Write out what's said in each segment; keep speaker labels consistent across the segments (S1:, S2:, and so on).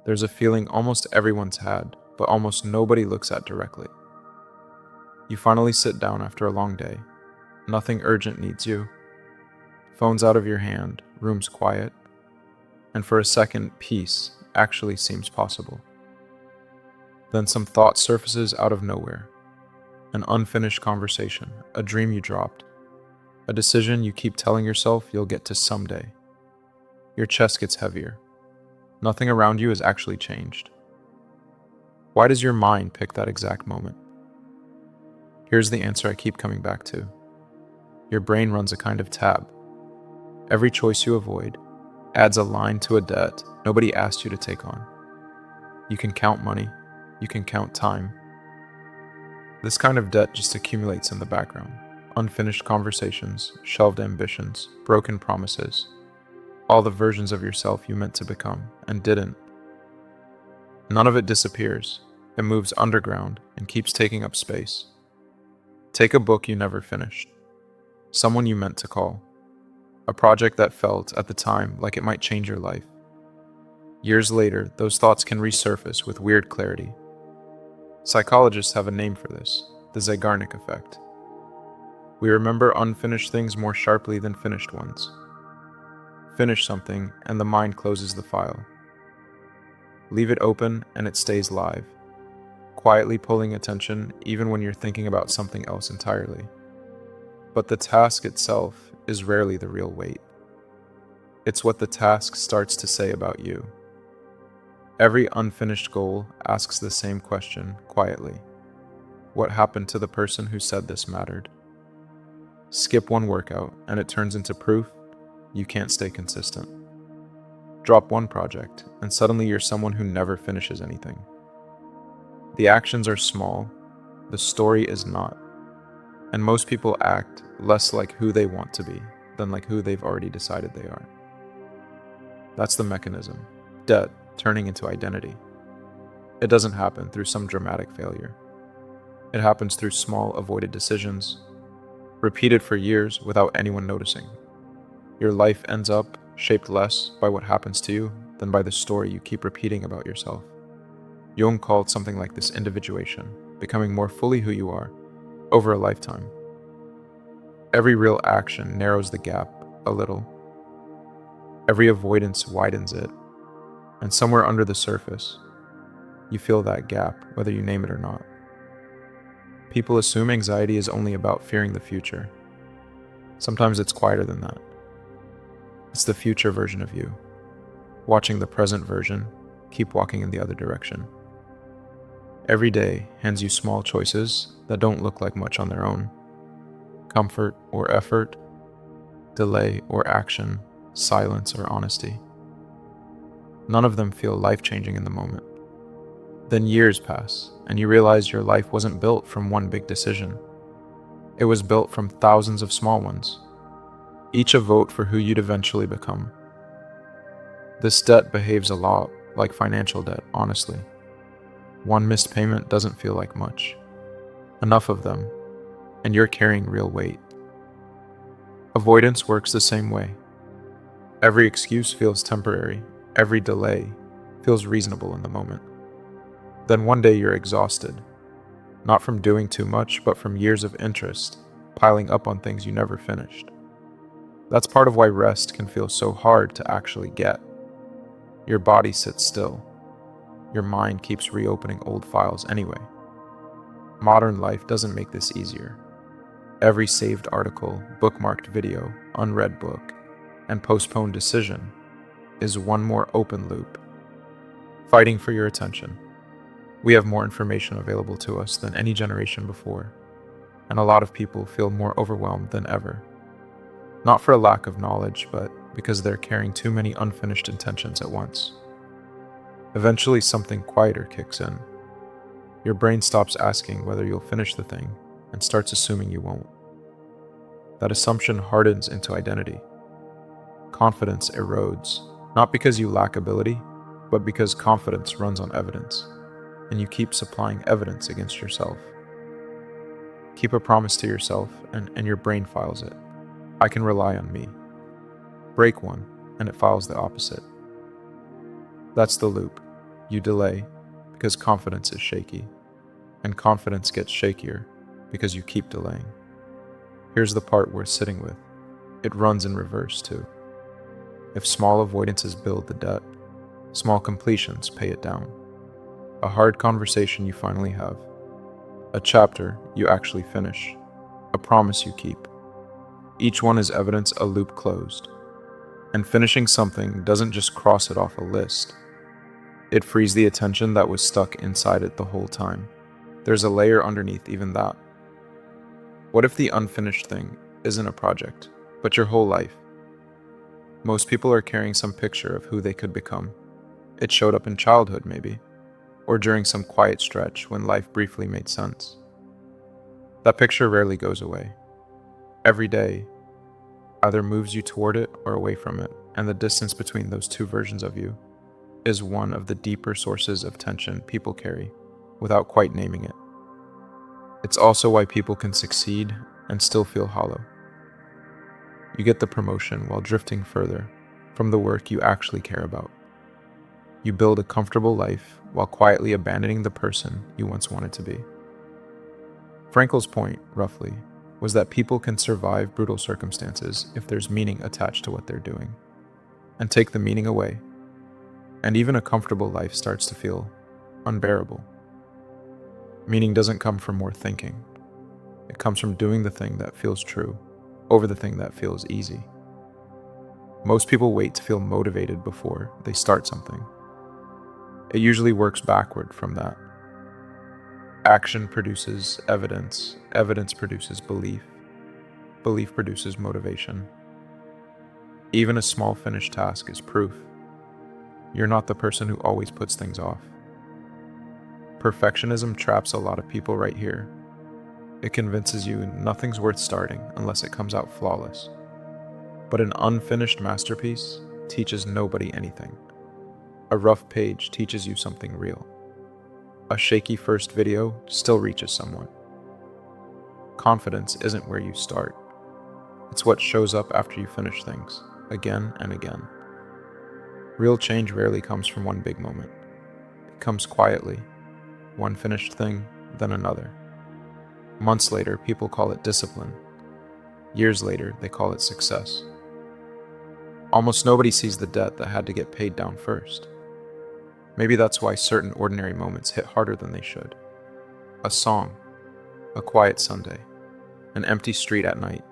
S1: There's a feeling almost everyone's had, but almost nobody looks at directly. You finally sit down after a long day. Nothing urgent needs you. Phone's out of your hand, room's quiet, and for a second, peace actually seems possible. Then some thought surfaces out of nowhere. An unfinished conversation, a dream you dropped, a decision you keep telling yourself you'll get to someday. Your chest gets heavier. Nothing around you has actually changed. Why does your mind pick that exact moment? Here's the answer I keep coming back to. Your brain runs a kind of tab. Every choice you avoid adds a line to a debt nobody asked you to take on. You can count money, you can count time. This kind of debt just accumulates in the background. Unfinished conversations, shelved ambitions, broken promises, all the versions of yourself you meant to become and didn't. None of it disappears. It moves underground and keeps taking up space. Take a book you never finished, someone you meant to call, a project that felt, at the time, like it might change your life. Years later, those thoughts can resurface with weird clarity. Psychologists have a name for this, the Zeigarnik Effect. We remember unfinished things more sharply than finished ones. Finish something, and the mind closes the file. Leave it open, and it stays live, quietly pulling attention even when you're thinking about something else entirely. But the task itself is rarely the real weight. It's what the task starts to say about you. Every unfinished goal asks the same question quietly. What happened to the person who said this mattered? Skip one workout, and it turns into proof you can't stay consistent. Drop one project, and suddenly you're someone who never finishes anything. The actions are small, the story is not. And most people act less like who they want to be than like who they've already decided they are. That's the mechanism, debt turning into identity. It doesn't happen through some dramatic failure. It happens through small avoided decisions, repeated for years without anyone noticing. Your life ends up shaped less by what happens to you than by the story you keep repeating about yourself. Jung called something like this individuation, becoming more fully who you are, over a lifetime. Every real action narrows the gap a little. Every avoidance widens it. And somewhere under the surface, you feel that gap, whether you name it or not. People assume anxiety is only about fearing the future. Sometimes it's quieter than that. It's the future version of you, watching the present version keep walking in the other direction. Every day hands you small choices that don't look like much on their own. Comfort or effort, delay or action, silence or honesty. None of them feel life-changing in the moment. Then years pass, and you realize your life wasn't built from one big decision. It was built from thousands of small ones, each a vote for who you'd eventually become. This debt behaves a lot like financial debt, honestly. One missed payment doesn't feel like much. Enough of them, and you're carrying real weight. Avoidance works the same way. Every excuse feels temporary. Every delay feels reasonable in the moment. Then one day you're exhausted, not from doing too much, but from years of interest piling up on things you never finished. That's part of why rest can feel so hard to actually get. Your body sits still. Your mind keeps reopening old files anyway. Modern life doesn't make this easier. Every saved article, bookmarked video, unread book, and postponed decision is one more open loop, fighting for your attention. We have more information available to us than any generation before, and a lot of people feel more overwhelmed than ever. Not for a lack of knowledge, but because they're carrying too many unfinished intentions at once. Eventually, something quieter kicks in. Your brain stops asking whether you'll finish the thing and starts assuming you won't. That assumption hardens into identity. Confidence erodes, not because you lack ability, but because confidence runs on evidence, and you keep supplying evidence against yourself. Keep a promise to yourself, and your brain files it. I can rely on me. Break one, and it follows the opposite. That's the loop. You delay because confidence is shaky, and confidence gets shakier because you keep delaying. Here's the part worth sitting with. It runs in reverse too. If small avoidances build the debt, small completions pay it down. A hard conversation you finally have, a chapter you actually finish, a promise you keep. Each one is evidence a loop closed. And finishing something doesn't just cross it off a list. It frees the attention that was stuck inside it the whole time. There's a layer underneath even that. What if the unfinished thing isn't a project, but your whole life? Most people are carrying some picture of who they could become. It showed up in childhood, maybe, or during some quiet stretch when life briefly made sense. That picture rarely goes away. Every day either moves you toward it or away from it, and the distance between those two versions of you is one of the deeper sources of tension people carry without quite naming it. It's also why people can succeed and still feel hollow. You get the promotion while drifting further from the work you actually care about. You build a comfortable life while quietly abandoning the person you once wanted to be. Frankl's point, roughly, was that people can survive brutal circumstances if there's meaning attached to what they're doing. And take the meaning away, and even a comfortable life starts to feel unbearable. Meaning doesn't come from more thinking. It comes from doing the thing that feels true over the thing that feels easy. Most people wait to feel motivated before they start something. It usually works backward from that. Action produces evidence, evidence produces belief, belief produces motivation. Even a small finished task is proof. You're not the person who always puts things off. Perfectionism traps a lot of people right here. It convinces you nothing's worth starting unless it comes out flawless. But an unfinished masterpiece teaches nobody anything. A rough page teaches you something real. A shaky first video still reaches someone. Confidence isn't where you start. It's what shows up after you finish things, again and again. Real change rarely comes from one big moment. It comes quietly, one finished thing, then another. Months later, people call it discipline. Years later, they call it success. Almost nobody sees the debt that had to get paid down first. Maybe that's why certain ordinary moments hit harder than they should. A song, a quiet Sunday, an empty street at night.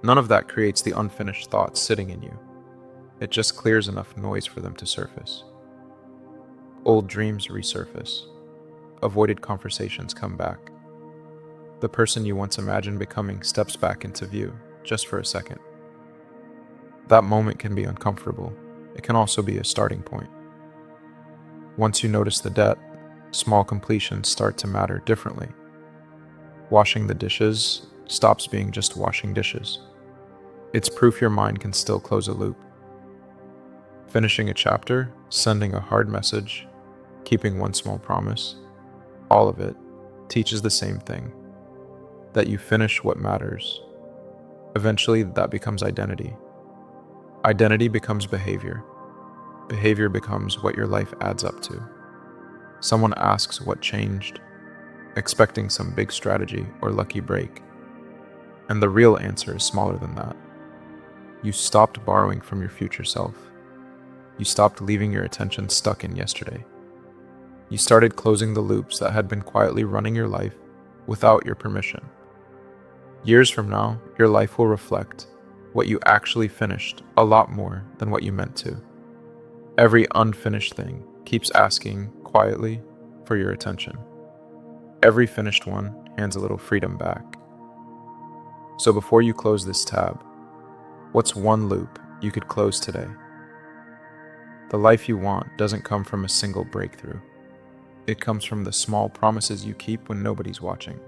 S1: None of that creates the unfinished thoughts sitting in you. It just clears enough noise for them to surface. Old dreams resurface. Avoided conversations come back. The person you once imagined becoming steps back into view, just for a second. That moment can be uncomfortable. It can also be a starting point. Once you notice the debt, small completions start to matter differently. Washing the dishes stops being just washing dishes. It's proof your mind can still close a loop. Finishing a chapter, sending a hard message, keeping one small promise, all of it teaches the same thing, that you finish what matters. Eventually, that becomes identity. Identity becomes behavior. Behavior becomes what your life adds up to. Someone asks what changed, expecting some big strategy or lucky break. And the real answer is smaller than that. You stopped borrowing from your future self. You stopped leaving your attention stuck in yesterday. You started closing the loops that had been quietly running your life without your permission. Years from now, your life will reflect what you actually finished a lot more than what you meant to. Every unfinished thing keeps asking quietly for your attention. Every finished one hands a little freedom back. So before you close this tab, what's one loop you could close today? The life you want doesn't come from a single breakthrough. It comes from the small promises you keep when nobody's watching.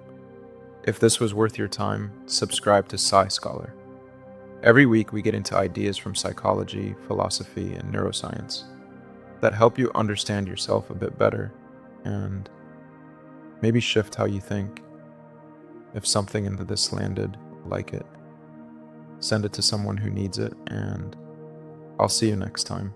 S1: If this was worth your time, subscribe to Sci Scholar. Every week we get into ideas from psychology, philosophy, and neuroscience that help you understand yourself a bit better and maybe shift how you think. If something into this landed, like it. Send it to someone who needs it, and I'll see you next time.